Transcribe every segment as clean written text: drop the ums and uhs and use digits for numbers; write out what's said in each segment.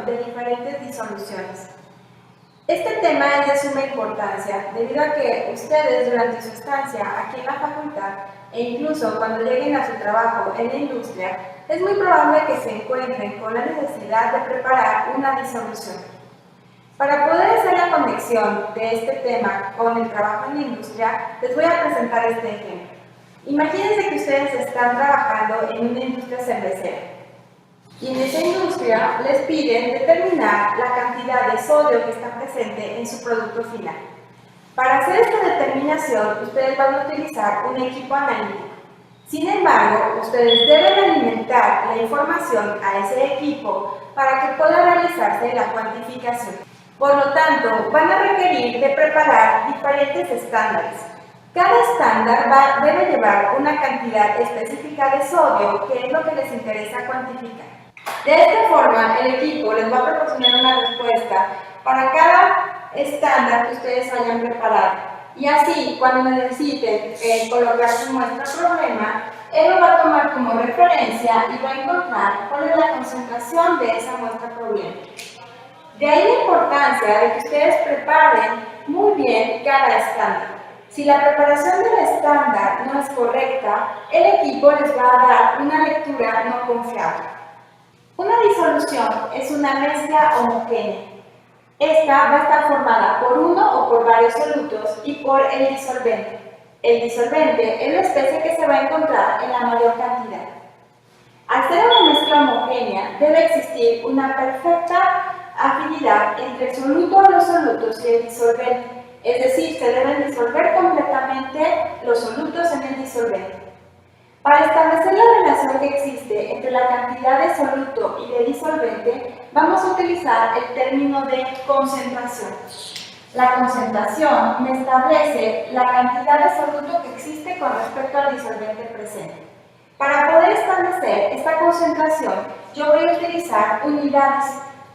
preparación de diferentes disoluciones. Este tema es de suma importancia debido a que ustedes durante su estancia aquí en la facultad e incluso cuando lleguen a su trabajo en la industria, es muy probable que se encuentren con la necesidad de preparar una disolución. Para poder hacer la conexión de este tema con el trabajo en la industria, les voy a presentar este ejemplo. Imagínense que ustedes están trabajando en una industria cervecera y en esa industria les piden determinar la cantidad de sodio que está presente en su producto final. Para hacer esta determinación, ustedes van a utilizar un equipo analítico. Sin embargo, ustedes deben alimentar la información a ese equipo para que pueda realizarse la cuantificación. Por lo tanto, van a requerir de preparar diferentes estándares. Cada estándar debe llevar una cantidad específica de sodio, que es lo que les interesa cuantificar. De esta forma, el equipo les va a proporcionar una respuesta para cada estándar que ustedes hayan preparado. Y así, cuando necesiten colocar su muestra problema, él lo va a tomar como referencia y va a encontrar cuál es la concentración de esa muestra problema. De ahí la importancia de que ustedes preparen muy bien cada estándar. Si la preparación del estándar no es correcta, el equipo les va a dar una lectura no confiable. Una disolución es una mezcla homogénea. Esta va a estar formada por uno o por varios solutos y por el disolvente. El disolvente es la especie que se va a encontrar en la mayor cantidad. Al ser una mezcla homogénea, debe existir una perfecta afinidad entre el soluto o los solutos y el disolvente. Es decir, se deben disolver completamente los solutos en el disolvente. Para establecer la relación que existe entre la cantidad de soluto y de disolvente, vamos a utilizar el término de concentración. La concentración me establece la cantidad de soluto que existe con respecto al disolvente presente. Para poder establecer esta concentración, yo voy a utilizar unidades.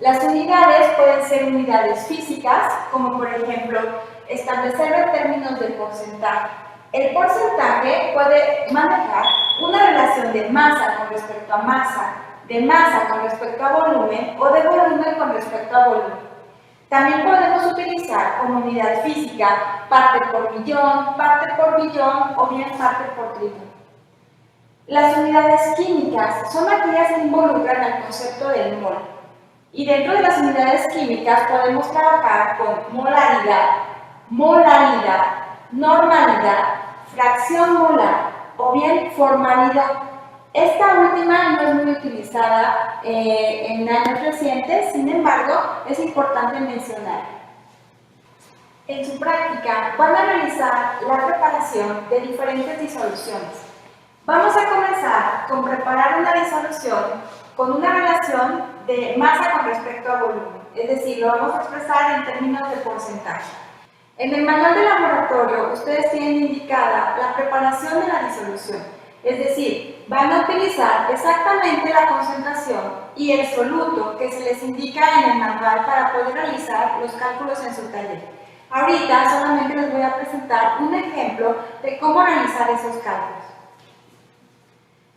Las unidades pueden ser unidades físicas, como por ejemplo, establecerlo en términos de porcentaje. El porcentaje puede manejar una relación de masa con respecto a masa, de masa con respecto a volumen o de volumen con respecto a volumen. También podemos utilizar como unidad física parte por millón, parte por billón o bien parte por trillón. Las unidades químicas son aquellas que involucran el concepto del mol. Y dentro de las unidades químicas podemos trabajar con molaridad, molaridad, normalidad, fracción molar o bien formalidad. Esta última no es muy utilizada en años recientes, sin embargo, es importante mencionar. En su práctica van a realizar la preparación de diferentes disoluciones. Vamos a comenzar con preparar una disolución con una relación de masa con respecto a volumen, es decir, lo vamos a expresar en términos de porcentaje. En el manual de laboratorio, ustedes tienen indicada la preparación de la disolución, es decir, van a utilizar exactamente la concentración y el soluto que se les indica en el manual para poder realizar los cálculos en su taller. Ahorita solamente les voy a presentar un ejemplo de cómo realizar esos cálculos.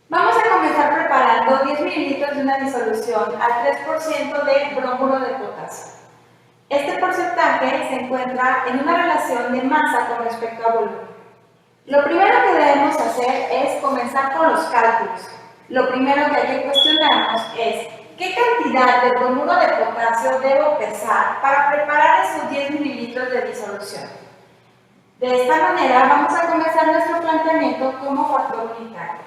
Vamos a comenzar preparando 10 mililitros de una disolución al 3% de bromuro de potasio. Este porcentaje se encuentra en una relación de masa con respecto a volumen. Lo primero que debemos hacer es comenzar con los cálculos. Lo primero que hay que cuestionarnos es ¿qué cantidad de bromuro de potasio debo pesar para preparar esos 10 mililitros de disolución? De esta manera vamos a comenzar nuestro planteamiento como factor unitario.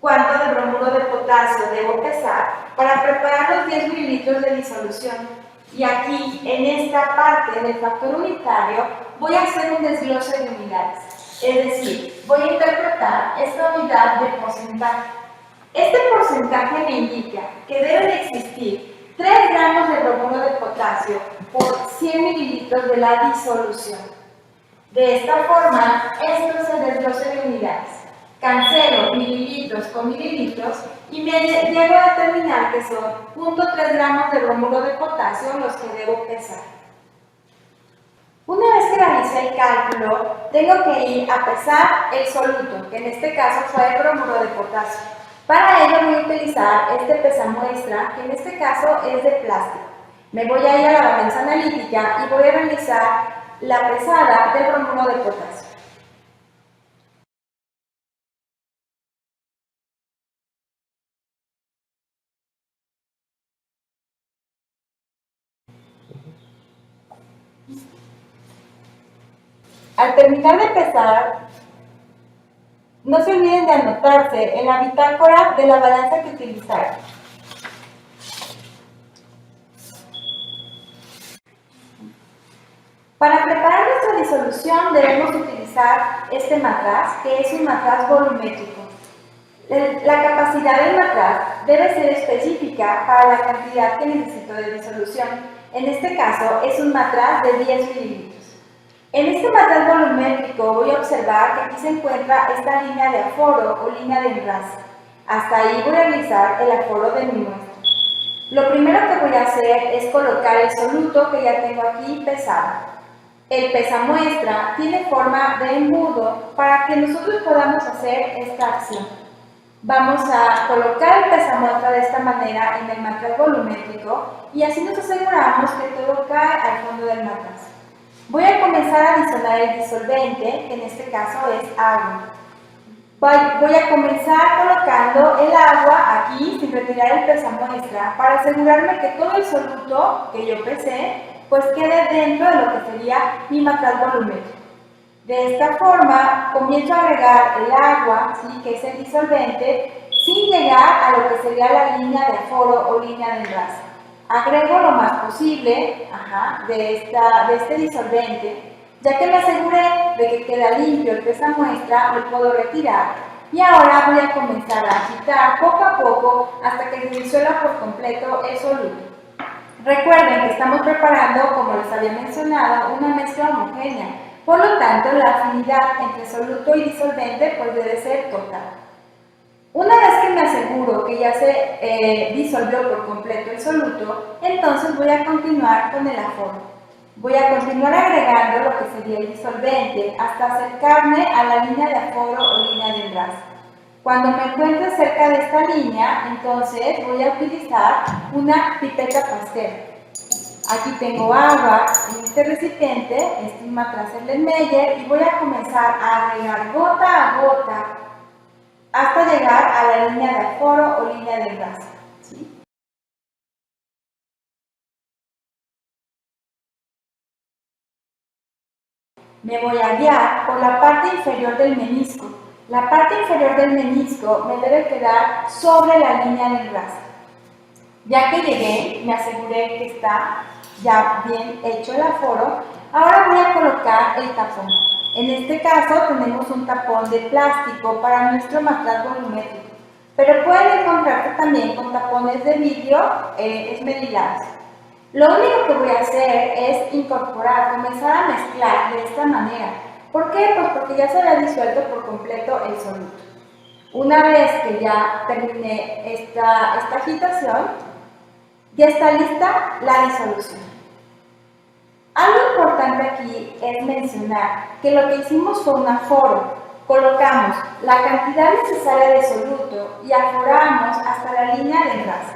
¿Cuánto de bromuro de potasio debo pesar para preparar los 10 mililitros de disolución? Y aquí, en esta parte del factor unitario, voy a hacer un desglose de unidades. Es decir, voy a interpretar esta unidad de porcentaje. Este porcentaje me indica que deben existir 3 gramos de bromuro de potasio por 100 mililitros de la disolución. De esta forma, esto es el desglose de unidades. Cancelo mililitros con mililitros y me llego a determinar que son 0.3 gramos de bromuro de potasio los que debo pesar. Una vez que realicé el cálculo, tengo que ir a pesar el soluto, que en este caso fue el bromuro de potasio. Para ello voy a utilizar este pesamuestra, que en este caso es de plástico. Me voy a ir a la balanza analítica y voy a realizar la pesada del bromuro de potasio. Al terminar de pesar, no se olviden de anotarse en la bitácora de la balanza que utilizaron. Para preparar nuestra disolución debemos utilizar este matraz, que es un matraz volumétrico. La capacidad del matraz debe ser específica para la cantidad que necesito de disolución. En este caso es un matraz de 10 mililitros. En este matraz volumétrico voy a observar que aquí se encuentra esta línea de aforo o línea de enlace. Hasta ahí voy a realizar el aforo de mi muestra. Lo primero que voy a hacer es colocar el soluto que ya tengo aquí pesado. El pesamuestra tiene forma de embudo para que nosotros podamos hacer esta acción. Vamos a colocar el pesamuestra de esta manera en el matraz volumétrico y así nos aseguramos que todo cae al fondo del matraz. Voy a comenzar a disolver el disolvente, que en este caso es agua. Voy a comenzar colocando el agua aquí sin retirar el pesamuestra para asegurarme que todo el soluto que yo pesé pues quede dentro de lo que sería mi matraz volumétrico. De esta forma comienzo a agregar el agua, ¿sí?, que es el disolvente, sin llegar a lo que sería la línea de aforo o línea de enlace. Agrego lo más posible de este disolvente, ya que me aseguré de que queda limpio el pesamuestra, lo puedo retirar y ahora voy a comenzar a agitar poco a poco hasta que se disuelva por completo el soluto. Recuerden que estamos preparando, como les había mencionado, una mezcla homogénea, por lo tanto la afinidad entre soluto y disolvente pues debe ser total. Una vez que me aseguro que ya se disolvió por completo el soluto, entonces voy a continuar con el aforo. Voy a continuar agregando lo que sería el disolvente hasta acercarme a la línea de aforo o línea de enlace. Cuando me encuentre cerca de esta línea, entonces voy a utilizar una pipeta pastel. Aquí tengo agua en este recipiente, este es un matraz Erlenmeyer, y voy a comenzar a agregar gota a gota hasta llegar a la línea de aforo o línea de enlace. ¿Sí? Me voy a guiar por la parte inferior del menisco. La parte inferior del menisco me debe quedar sobre la línea de enlace. Ya que llegué, me aseguré que está ya bien hecho el aforo, ahora voy a colocar el tapón. En este caso tenemos un tapón de plástico para nuestro matraz volumétrico, pero pueden encontrarse también con tapones de vidrio esmerilados. Lo único que voy a hacer es incorporar, comenzar a mezclar de esta manera. ¿Por qué? Pues porque ya se había disuelto por completo el soluto. Una vez que ya terminé esta agitación, ya está lista la disolución. Algo importante aquí es mencionar que lo que hicimos fue un aforo. Colocamos la cantidad necesaria de soluto y aforamos hasta la línea de enlace.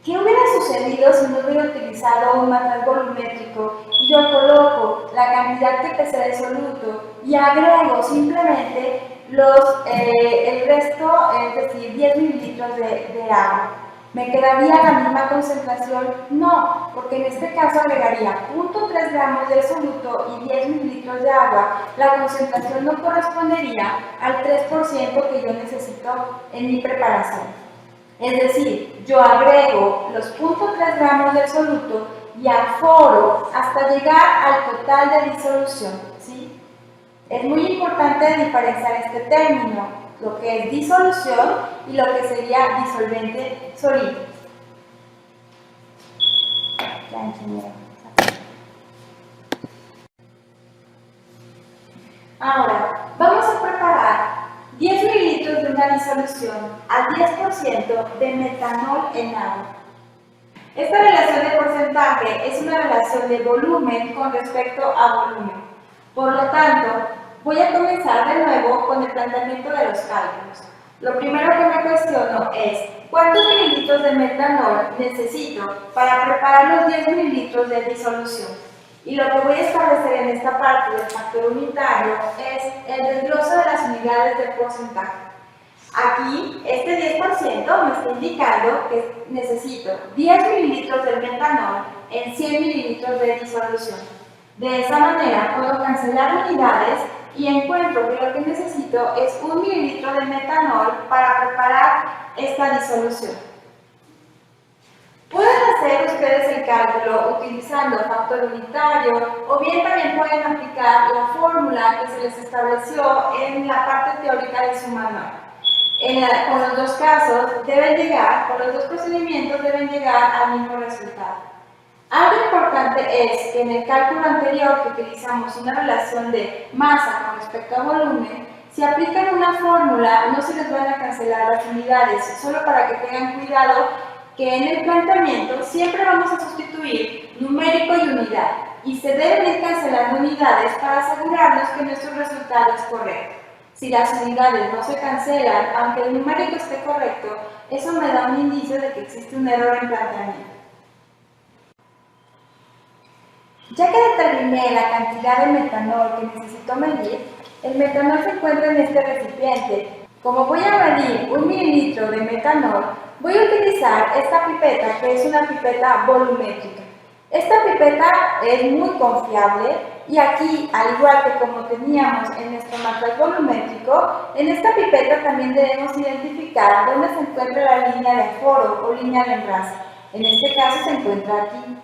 ¿Qué hubiera sucedido si no hubiera utilizado un matraz volumétrico y yo coloco la cantidad que pesé de soluto y agrego simplemente el resto, es decir, 10 mililitros de agua? ¿Me quedaría la misma concentración? No, porque en este caso agregaría 0.3 gramos de soluto y 10 mililitros de agua. La concentración no correspondería al 3% que yo necesito en mi preparación. Es decir, yo agrego los 0.3 gramos de soluto y aforo hasta llegar al total de disolución, ¿sí? Es muy importante diferenciar este término, lo que es disolución y lo que sería disolvente sólido. Ahora, vamos a preparar 10 mililitros de una disolución al 10% de metanol en agua. Esta relación de porcentaje es una relación de volumen con respecto a volumen. Por lo tanto, voy a comenzar de nuevo con el planteamiento de los cálculos. Lo primero que me cuestiono es, ¿cuántos mililitros de metanol necesito para preparar los 10 mililitros de disolución? Y lo que voy a establecer en esta parte del factor unitario es el desgloso de las unidades de porcentaje. Aquí, este 10% me está indicando que necesito 10 mililitros del metanol en 100 mililitros de disolución. De esa manera puedo cancelar unidades y encuentro que lo que necesito es 1 mililitro de metanol para preparar esta disolución. Pueden hacer ustedes el cálculo utilizando factor unitario o bien también pueden aplicar la fórmula que se les estableció en la parte teórica de su manual. Con los dos casos con los dos procedimientos deben llegar al mismo resultado. Algo importante es que en el cálculo anterior que utilizamos una relación de masa con respecto a volumen, si aplican una fórmula no se les van a cancelar las unidades, solo para que tengan cuidado que en el planteamiento siempre vamos a sustituir numérico y unidad y se deben ir cancelando unidades para asegurarnos que nuestro resultado es correcto. Si las unidades no se cancelan, aunque el numérico esté correcto, eso me da un indicio de que existe un error en planteamiento. Ya que determiné la cantidad de metanol que necesito medir, el metanol se encuentra en este recipiente. Como voy a medir 1 mililitro de metanol, voy a utilizar esta pipeta, que es una pipeta volumétrica. Esta pipeta es muy confiable y aquí, al igual que como teníamos en nuestro manual volumétrico, en esta pipeta también debemos identificar dónde se encuentra la línea de aforo o línea de enrase. En este caso se encuentra aquí.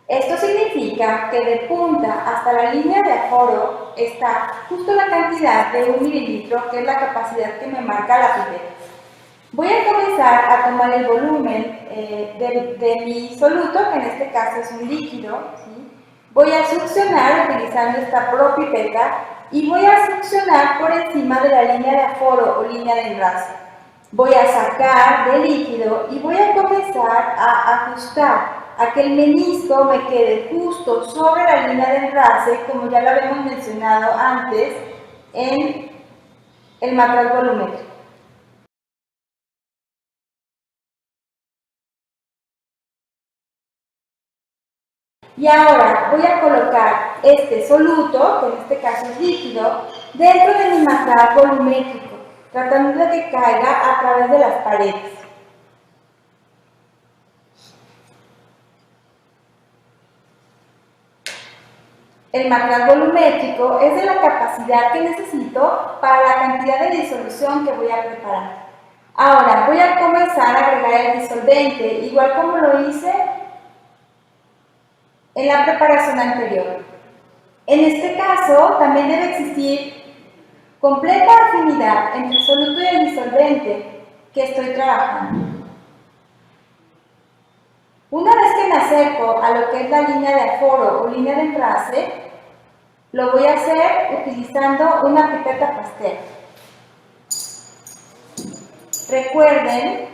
Esto significa que de punta hasta la línea de aforo está justo la cantidad de 1 mililitro, que es la capacidad que me marca la pipeta. Voy a comenzar a tomar el volumen de mi soluto, que en este caso es un líquido, ¿sí? Voy a succionar utilizando esta propipeta y voy a succionar por encima de la línea de aforo o línea de enrase. Voy a sacar del líquido y voy a comenzar a ajustar a que el menisco me quede justo sobre la línea de enrase, como ya lo habíamos mencionado antes en el manual volumétrico. Y ahora voy a colocar este soluto, que en este caso es líquido, dentro de mi manual volumétrico, tratando de que caiga a través de las paredes. El manual volumétrico es de la capacidad que necesito para la cantidad de disolución que voy a preparar. Ahora voy a comenzar a agregar el disolvente, igual como lo hice en la preparación anterior. En este caso, también debe existir completa afinidad entre el soluto y el disolvente que estoy trabajando. Una vez que me acerco a lo que es la línea de aforo o línea de enrase, lo voy a hacer utilizando una pipeta pastel. Recuerden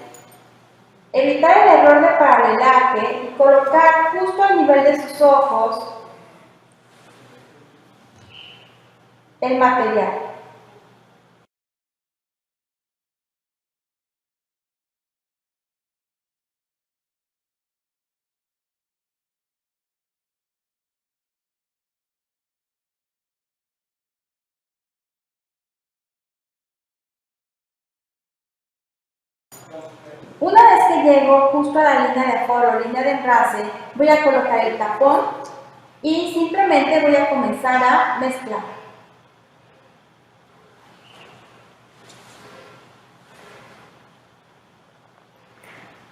evitar el error de paralelaje y colocar justo a nivel de sus ojos el material. Una vez que llego justo a la línea de aforo o línea de enrase, voy a colocar el tapón y simplemente voy a comenzar a mezclar.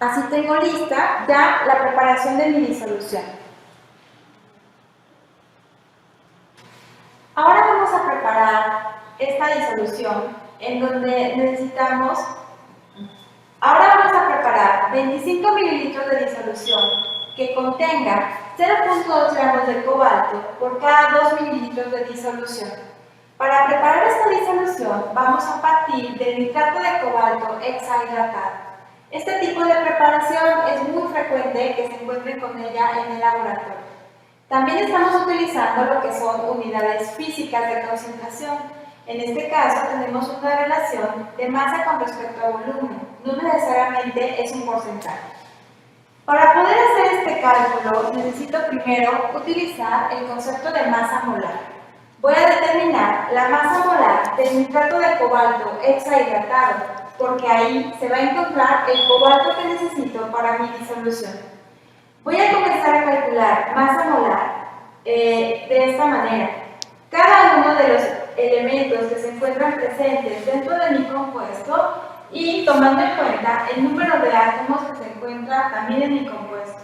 Así tengo lista ya la preparación de mi disolución. Ahora vamos a preparar esta disolución en donde necesitamos. Ahora vamos a preparar 25 mililitros de disolución que contenga 0.2 gramos de cobalto por cada 2 mililitros de disolución. Para preparar esta disolución vamos a partir del nitrato de cobalto hexahidratado. Este tipo de preparación es muy frecuente que se encuentre con ella en el laboratorio. También estamos utilizando lo que son unidades físicas de concentración. En este caso tenemos una relación de masa con respecto a volumen, no necesariamente es un porcentaje. Para poder hacer este cálculo necesito primero utilizar el concepto de masa molar. Voy a determinar la masa molar del nitrato de cobalto hexahidratado, porque ahí se va a encontrar el cobalto que necesito para mi disolución. Voy a comenzar a calcular masa molar de esta manera. Cada uno de los elementos que se encuentran presentes dentro de mi compuesto y tomando en cuenta el número de átomos que se encuentra también en mi compuesto.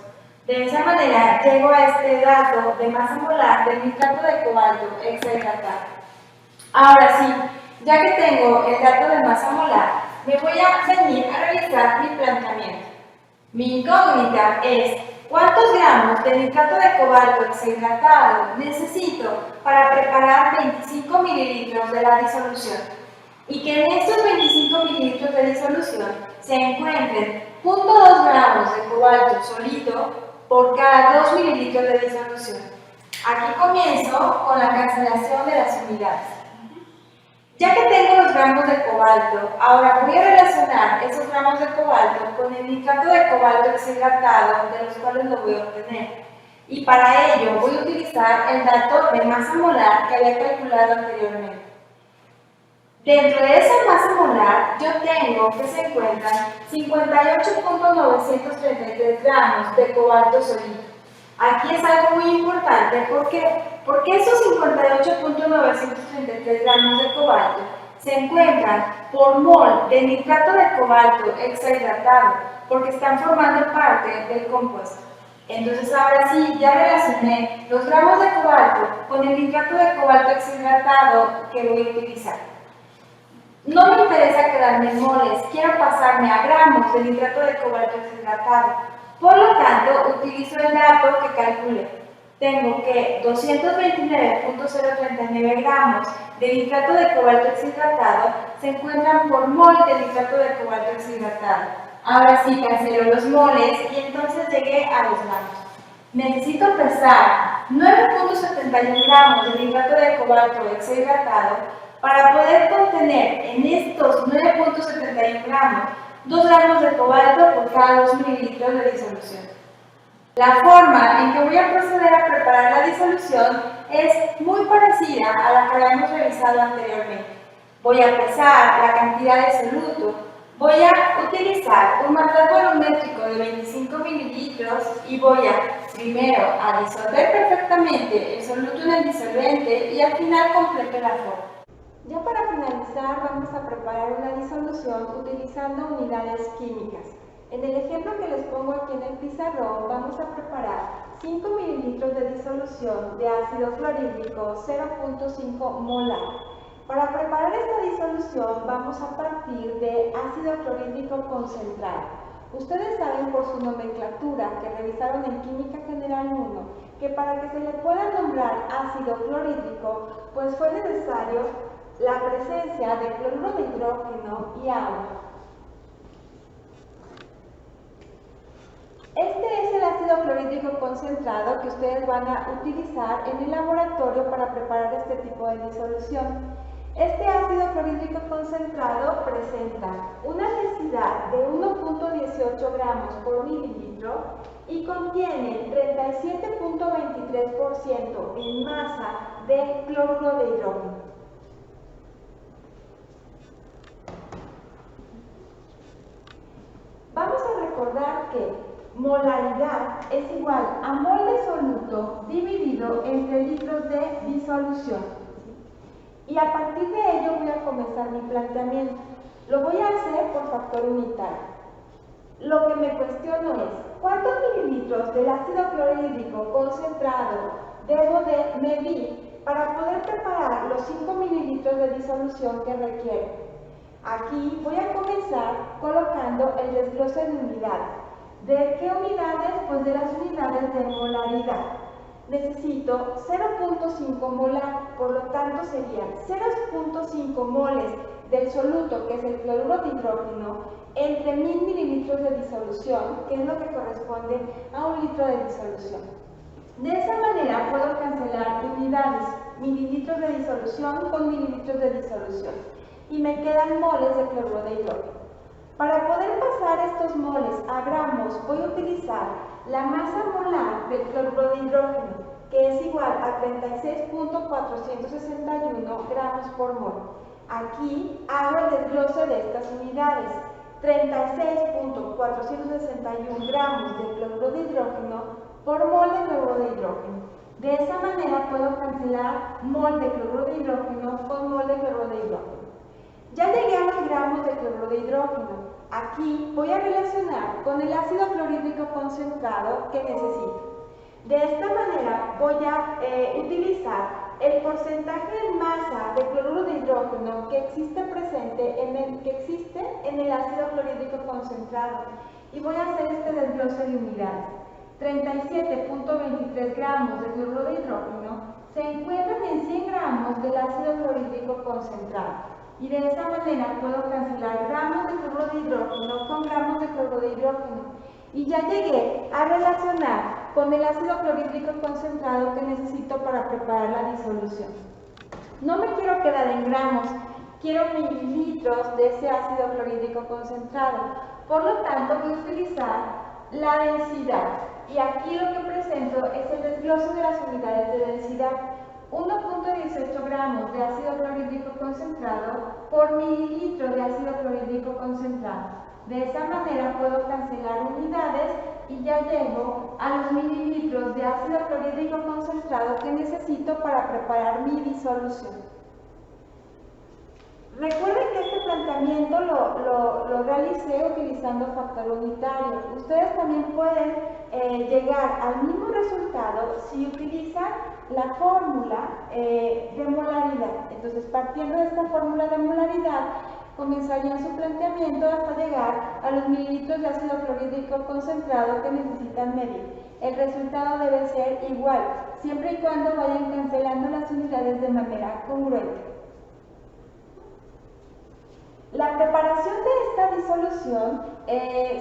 De esa manera llego a este dato de masa molar del nitrato de cobalto hexahidratado. Ahora sí, ya que tengo el dato de masa molar, me voy a venir a realizar mi planteamiento. Mi incógnita es ¿cuántos gramos de nitrato de cobalto hexahidratado necesito para preparar 25 mililitros de la disolución? Y que en estos 25 mililitros de disolución se encuentren 0.2 gramos de cobalto solito por cada 2 mililitros de disolución. Aquí comienzo con la cancelación de las unidades. Ya que tengo los gramos de cobalto, ahora voy a relacionar esos gramos de cobalto con el nitrato de cobalto hexahidratado de los cuales lo voy a obtener. Y para ello voy a utilizar el dato de masa molar que había calculado anteriormente. Dentro de esa masa molar yo tengo que se encuentran 58.933 gramos de cobalto sólido. Aquí es algo muy importante, ¿por qué? Porque esos 58.933 gramos de cobalto se encuentran por mol de nitrato de cobalto hexahidratado, porque están formando parte del compuesto. Entonces ahora sí, ya relacioné los gramos de cobalto con el nitrato de cobalto hexahidratado que voy a utilizar. No me interesa quedarme en moles, quiero pasarme a gramos de nitrato de cobalto hexahidratado. Por lo tanto, utilizo el dato que calculé. Tengo que 229.039 gramos de nitrato de cobalto hexahidratado se encuentran por mol de nitrato de cobalto hexahidratado. Ahora sí cancelo los moles y entonces llegué a los gramos. Necesito pesar 9.71 gramos de nitrato de cobalto hexahidratado para poder contener en estos 9.71 gramos 2 gramos de cobalto por cada 2 mililitros de disolución. La forma en que voy a proceder a preparar la disolución es muy parecida a la que habíamos revisado anteriormente. Voy a pesar la cantidad de soluto, voy a utilizar un marcador volumétrico de 25 mililitros y voy a primero a disolver perfectamente el soluto en el disolvente y al final completo la forma. Ya para finalizar vamos a preparar una disolución utilizando unidades químicas. En el ejemplo que les pongo aquí en el pizarrón vamos a preparar 5 mililitros de disolución de ácido clorhídrico 0.5 molar. Para preparar esta disolución vamos a partir de ácido clorhídrico concentrado. Ustedes saben por su nomenclatura que revisaron en Química General 1 que para que se le pueda nombrar ácido clorhídrico pues fue necesario la presencia de cloruro de hidrógeno y agua. Este es el ácido clorhídrico concentrado que ustedes van a utilizar en el laboratorio para preparar este tipo de disolución. Este ácido clorhídrico concentrado presenta una densidad de 1.18 gramos por mililitro y contiene 37.23% en masa de cloruro de hidrógeno. Vamos a recordar que molaridad es igual a mol de soluto dividido entre litros de disolución. Y a partir de ello voy a comenzar mi planteamiento. Lo voy a hacer por factor unitario. Lo que me cuestiono es, ¿cuántos mililitros del ácido clorhídrico concentrado debo de medir para poder preparar los 5 mililitros de disolución que requiero? Aquí voy a comenzar colocando el desglose de unidades. ¿De qué unidades? Pues de las unidades de molaridad. Necesito 0.5 molar, por lo tanto serían 0.5 moles del soluto, que es el cloruro de hidrógeno, entre 1000 mililitros de disolución, que es lo que corresponde a 1 litro de disolución. De esa manera puedo cancelar unidades, mililitros de disolución con mililitros de disolución, y me quedan moles de cloruro de hidrógeno. Para poder pasar estos moles a gramos, voy a utilizar la masa molar del cloruro de hidrógeno, que es igual a 36.461 gramos por mol. Aquí hago el desglose de estas unidades. 36.461 gramos de cloruro de hidrógeno por mol de cloruro de hidrógeno. De esa manera puedo cancelar mol de cloruro de hidrógeno con mol de cloruro de hidrógeno. Ya llegué a los gramos de cloruro de hidrógeno. Aquí voy a relacionar con el ácido clorhídrico concentrado que necesito. De esta manera voy a utilizar el porcentaje en masa de cloruro de hidrógeno que existe presente en el ácido clorhídrico concentrado, y voy a hacer este desglose de unidades. 37.23 gramos de cloruro de hidrógeno se encuentran en 100 gramos del ácido clorhídrico concentrado, y de esa manera puedo cancelar gramos de cloruro de hidrógeno con gramos de cloruro de hidrógeno, y ya llegué a relacionar con el ácido clorhídrico concentrado que necesito para preparar la disolución. No me quiero quedar en gramos, quiero mililitros de ese ácido clorhídrico concentrado. Por lo tanto, voy a utilizar la densidad, y aquí lo que presento es el desglose de las unidades de densidad. 1.18 gramos de ácido clorhídrico concentrado por mililitro de ácido clorhídrico concentrado. De esa manera puedo cancelar unidades y ya llego a los mililitros de ácido clorhídrico concentrado que necesito para preparar mi disolución. Recuerden que este planteamiento lo realicé utilizando factor unitario. Ustedes también pueden llegar al mismo resultado si utilizan la fórmula de molaridad. Entonces, partiendo de esta fórmula de molaridad, comenzarían su planteamiento hasta llegar a los mililitros de ácido clorhídrico concentrado que necesitan medir. El resultado debe ser igual, siempre y cuando vayan cancelando las unidades de manera congruente. La preparación de esta disolución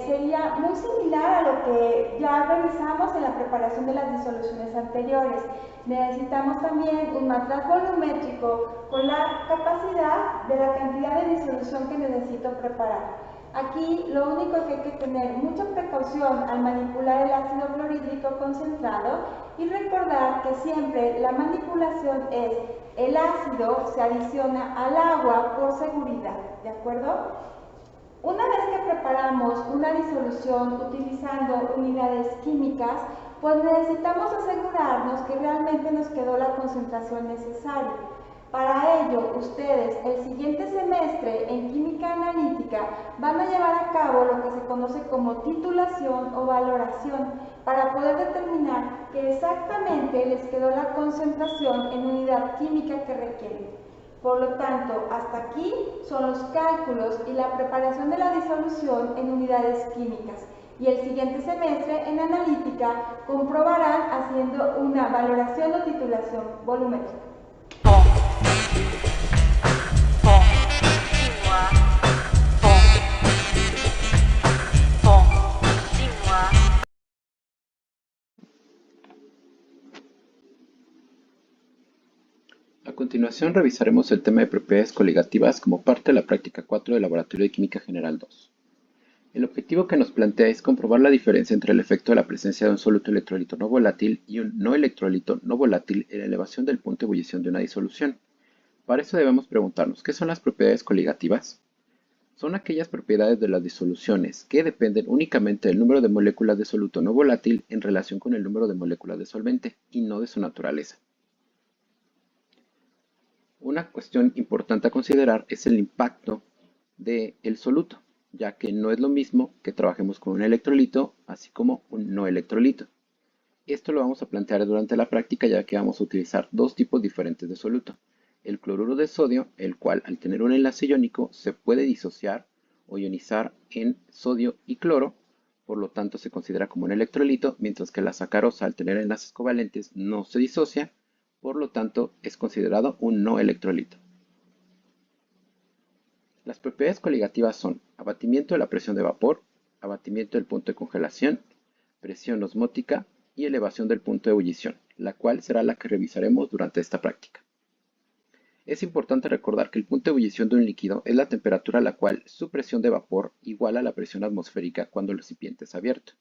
sería muy similar a lo que ya realizamos en la preparación de las disoluciones anteriores. Necesitamos también un matraz volumétrico con la capacidad de la cantidad de disolución que necesito preparar. Aquí lo único que hay que tener mucha precaución al manipular el ácido clorhídrico concentrado, y recordar que siempre la manipulación es el ácido se adiciona al agua por seguridad, ¿de acuerdo? Una vez que preparamos una disolución utilizando unidades químicas, pues necesitamos asegurarnos que realmente nos quedó la concentración necesaria. Para ello, ustedes el siguiente semestre en Química Analítica van a llevar a cabo lo que se conoce como titulación o valoración, para poder determinar que exactamente les quedó la concentración en unidad química que requieren. Por lo tanto, hasta aquí son los cálculos y la preparación de la disolución en unidades químicas. Y el siguiente semestre en Analítica comprobarán haciendo una valoración o titulación volumétrica. A continuación revisaremos el tema de propiedades coligativas como parte de la práctica 4 del Laboratorio de Química General 2. El objetivo que nos plantea es comprobar la diferencia entre el efecto de la presencia de un soluto electrolito no volátil y un no electrolito no volátil en la elevación del punto de ebullición de una disolución. Para eso debemos preguntarnos, ¿qué son las propiedades coligativas? Son aquellas propiedades de las disoluciones que dependen únicamente del número de moléculas de soluto no volátil en relación con el número de moléculas de solvente y no de su naturaleza. Una cuestión importante a considerar es el impacto del soluto, ya que no es lo mismo que trabajemos con un electrolito así como un no electrolito. Esto lo vamos a plantear durante la práctica, ya que vamos a utilizar dos tipos diferentes de soluto. El cloruro de sodio, el cual al tener un enlace iónico se puede disociar o ionizar en sodio y cloro, por lo tanto se considera como un electrolito, mientras que la sacarosa al tener enlaces covalentes no se disocia, por lo tanto es considerado un no electrolito. Las propiedades coligativas son abatimiento de la presión de vapor, abatimiento del punto de congelación, presión osmótica y elevación del punto de ebullición, la cual será la que revisaremos durante esta práctica. Es importante recordar que el punto de ebullición de un líquido es la temperatura a la cual su presión de vapor iguala a la presión atmosférica cuando el recipiente es abierto.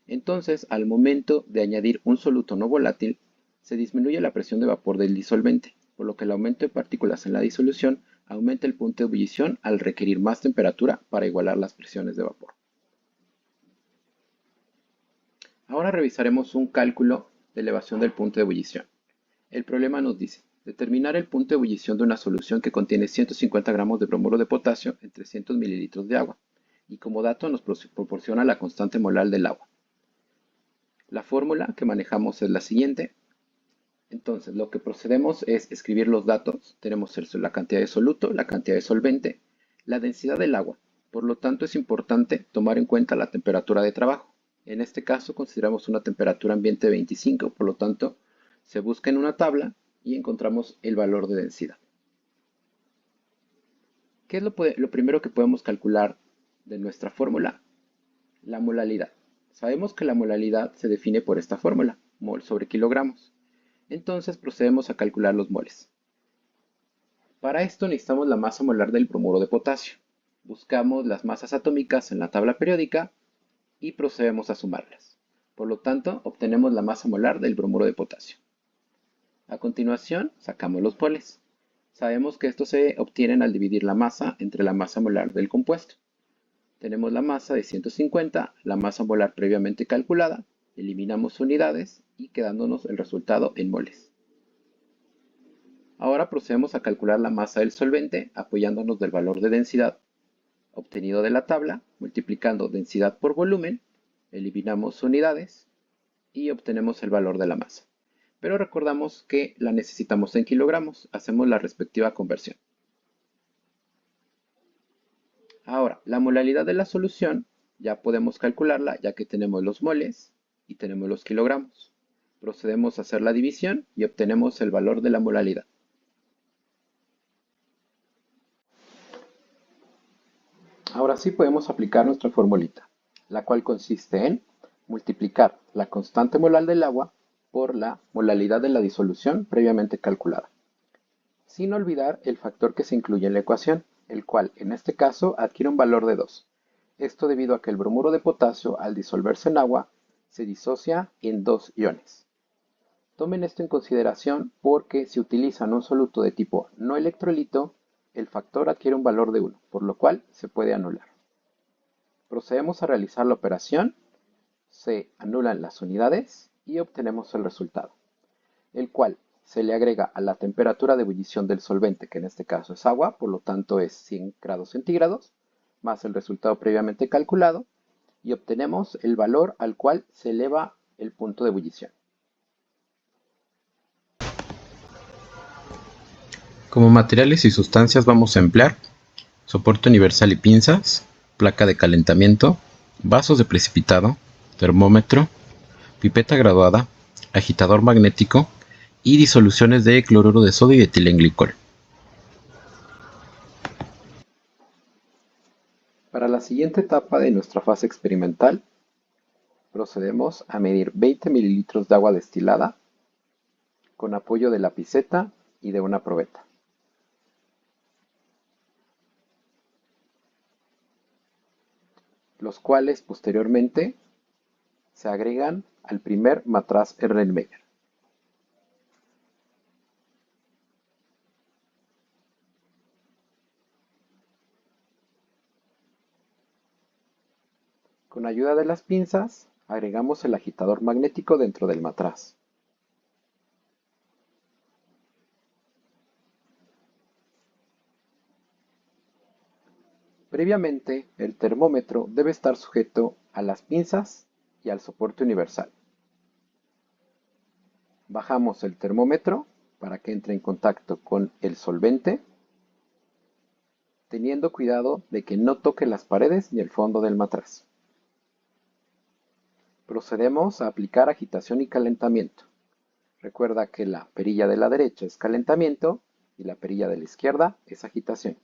Entonces, al momento de añadir un soluto no volátil, se disminuye la presión de vapor del disolvente, por lo que el aumento de partículas en la disolución aumenta el punto de ebullición al requerir más temperatura para igualar las presiones de vapor. Ahora revisaremos un cálculo de elevación del punto de ebullición. El problema nos dice, determinar el punto de ebullición de una solución que contiene 150 gramos de bromuro de potasio en 300 mililitros de agua, y como dato nos proporciona la constante molar del agua. La fórmula que manejamos es la siguiente. Entonces, lo que procedemos es escribir los datos. Tenemos la cantidad de soluto, la cantidad de solvente, la densidad del agua. Por lo tanto, es importante tomar en cuenta la temperatura de trabajo. En este caso, consideramos una temperatura ambiente de 25, por lo tanto, se busca en una tabla y encontramos el valor de densidad. ¿Qué es lo primero que podemos calcular de nuestra fórmula? La molalidad. Sabemos que la molalidad se define por esta fórmula, mol sobre kilogramos. Entonces procedemos a calcular los moles. Para esto necesitamos la masa molar del bromuro de potasio. Buscamos las masas atómicas en la tabla periódica y procedemos a sumarlas. Por lo tanto, obtenemos la masa molar del bromuro de potasio. A continuación, sacamos los moles. Sabemos que estos se obtienen al dividir la masa entre la masa molar del compuesto. Tenemos la masa de 150, la masa molar previamente calculada, eliminamos unidades y quedándonos el resultado en moles. Ahora procedemos a calcular la masa del solvente apoyándonos del valor de densidad obtenido de la tabla, multiplicando densidad por volumen, eliminamos unidades y obtenemos el valor de la masa. Pero recordamos que la necesitamos en kilogramos, hacemos la respectiva conversión. Ahora, la molalidad de la solución ya podemos calcularla ya que tenemos los moles y tenemos los kilogramos. Procedemos a hacer la división y obtenemos el valor de la molalidad. Ahora sí podemos aplicar nuestra formulita, la cual consiste en multiplicar la constante molar del agua por la molalidad de la disolución previamente calculada, sin olvidar el factor que se incluye en la ecuación, el cual en este caso adquiere un valor de 2. Esto debido a que el bromuro de potasio al disolverse en agua se disocia en 2 iones. Tomen esto en consideración porque si utilizan un soluto de tipo no electrolito, el factor adquiere un valor de 1, por lo cual se puede anular. Procedemos a realizar la operación, se anulan las unidades y obtenemos el resultado, el cual se le agrega a la temperatura de ebullición del solvente, que en este caso es agua, por lo tanto es 100 grados centígrados, más el resultado previamente calculado, y obtenemos el valor al cual se eleva el punto de ebullición. Como materiales y sustancias vamos a emplear soporte universal y pinzas, placa de calentamiento, vasos de precipitado, termómetro, pipeta graduada, agitador magnético y disoluciones de cloruro de sodio y etilenglicol. Para la siguiente etapa de nuestra fase experimental, procedemos a medir 20 mililitros de agua destilada con apoyo de la pipeta y de una probeta. Los cuales posteriormente se agregan al primer matraz Erlenmeyer. Con ayuda de las pinzas, agregamos el agitador magnético dentro del matraz. Previamente, el termómetro debe estar sujeto a las pinzas y al soporte universal. Bajamos el termómetro para que entre en contacto con el solvente, teniendo cuidado de que no toque las paredes ni el fondo del matraz. Procedemos a aplicar agitación y calentamiento. Recuerda que la perilla de la derecha es calentamiento y la perilla de la izquierda es agitación.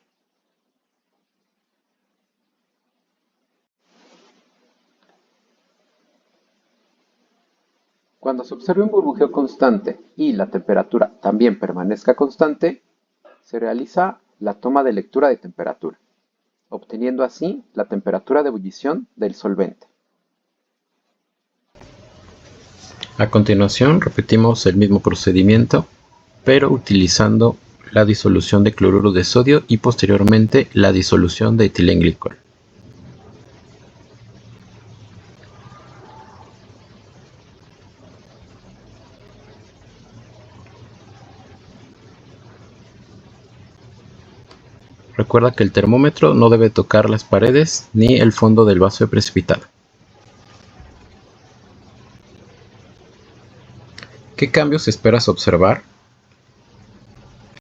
Cuando se observe un burbujeo constante y la temperatura también permanezca constante, se realiza la toma de lectura de temperatura, obteniendo así la temperatura de ebullición del solvente. A continuación repetimos el mismo procedimiento, pero utilizando la disolución de cloruro de sodio y posteriormente la disolución de etilenglicol. Recuerda que el termómetro no debe tocar las paredes ni el fondo del vaso de precipitado. ¿Qué cambios esperas observar